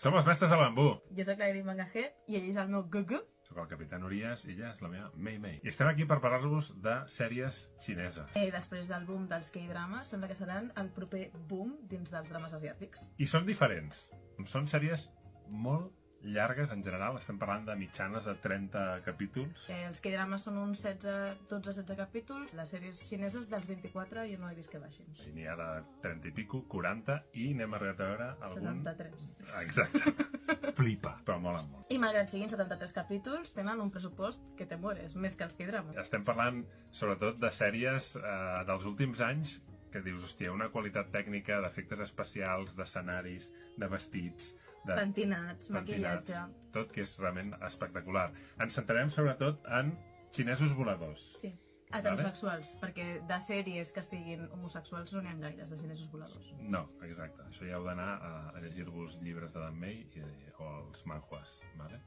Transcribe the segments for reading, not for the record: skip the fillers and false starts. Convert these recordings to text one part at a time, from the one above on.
Som els mestres del bambú. Jo soc la Eri Mangajet i ell és el meu Gugu. Soc el capità Nurias i ella és la meva Mei Mei. I estem aquí per parlar-vos de sèries xineses. Després del boom dels K-drames, sembla que seran el proper boom dins dels drames asiàtics. I són diferents. Són sèries molt llargues en general. Estem parlant de mitjanes de 30 capítols. Els K-drames són uns 12-16 capítols. Les sèries xineses dels 24 jo no he vist que baixin. I n'hi ha de 30 i pico, 40, i n'hem arribat a veure algun... 73. Exacte. Flipa, però molen molt. I malgrat siguin 73 capítols, tenen un pressupost que te mueres, més que els K-drames. Estem parlant, sobretot, de sèries dels últims anys que dius, hòstia, una qualitat tècnica d'efectes especials, d'escenaris, de vestits... Pentinats, maquillatge... Tot que és realment espectacular. Ens centrarem sobretot en xinesos voladors. Sí, heterosexuals, perquè de sèries que siguin homosexuals no n'hi ha gaires, de xinesos voladors. No, exacte. Això ja heu d'anar a llegir-vos llibres de Danmei o els manhwas, vale?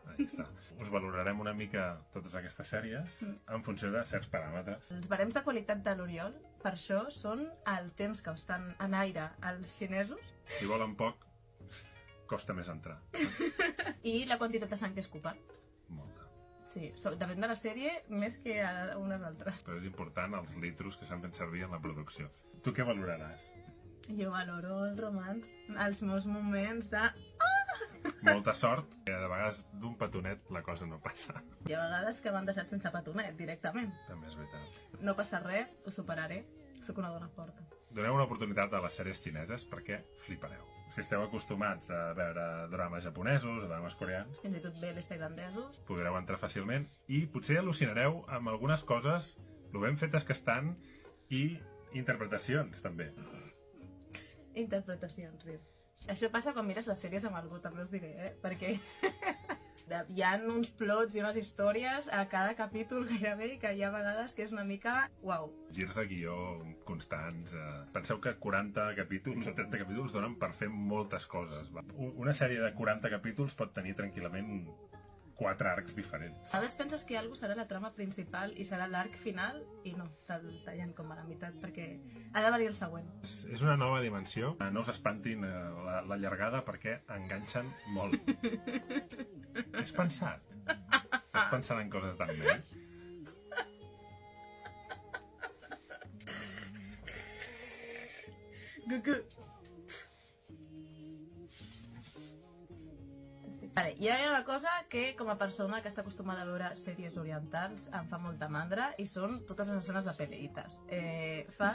Ahí està. Us valorarem una mica totes aquestes sèries en funció de certs paràmetres. Els barems de qualitat de l'Oriol, per això, són el temps que estan en aire els xinesos Si volen poc, costa més entrar. i la quantitat de sang que escupen. Molta. Sí, depèn de la sèrie més que a unes altres. Però és important els litros que s'han fet servir en la producció. Tu què valoraràs? Jo valoro el romanç, els meus moments de... Molta sort, que de vegades d'un petonet la cosa no passa. Hi ha vegades que m'han deixat sense petonet, directament. També és veritat. No passa res, ho superaré. Soc una dona forta. Doneu una oportunitat a les sèries xineses perquè flipareu. Si esteu acostumats a veure drames japonesos o drames coreans, Fins i tot bé-les tailandesos. podreu entrar fàcilment i potser al·lucinareu amb algunes coses, lo ben fetes que estan, i interpretacions, també. Interpretacions, riu. Això passa quan mires les sèries amb algú, també us diré, Perquè hi ha uns plots i unes històries a cada capítol gairebé que hi ha vegades que és una mica... Uau! Girs de guió constants. Penseu que 40 capítols o 30 capítols donen per fer moltes coses. Va. Una sèrie de 40 capítols pot tenir tranquil·lament 4 arcs diferents. A vegades penses que algú serà la trama principal i serà l'arc final i no, te'l tallen com a la meitat perquè ha de venir el següent. És una nova dimensió. No us espantin la llargada perquè enganxen molt. És pensat. És pensant en coses tan més. Vale, hi ha una cosa que, com a persona que està acostumada a veure sèries orientals, em fa molta mandra i són totes les escenes de peleites. Fa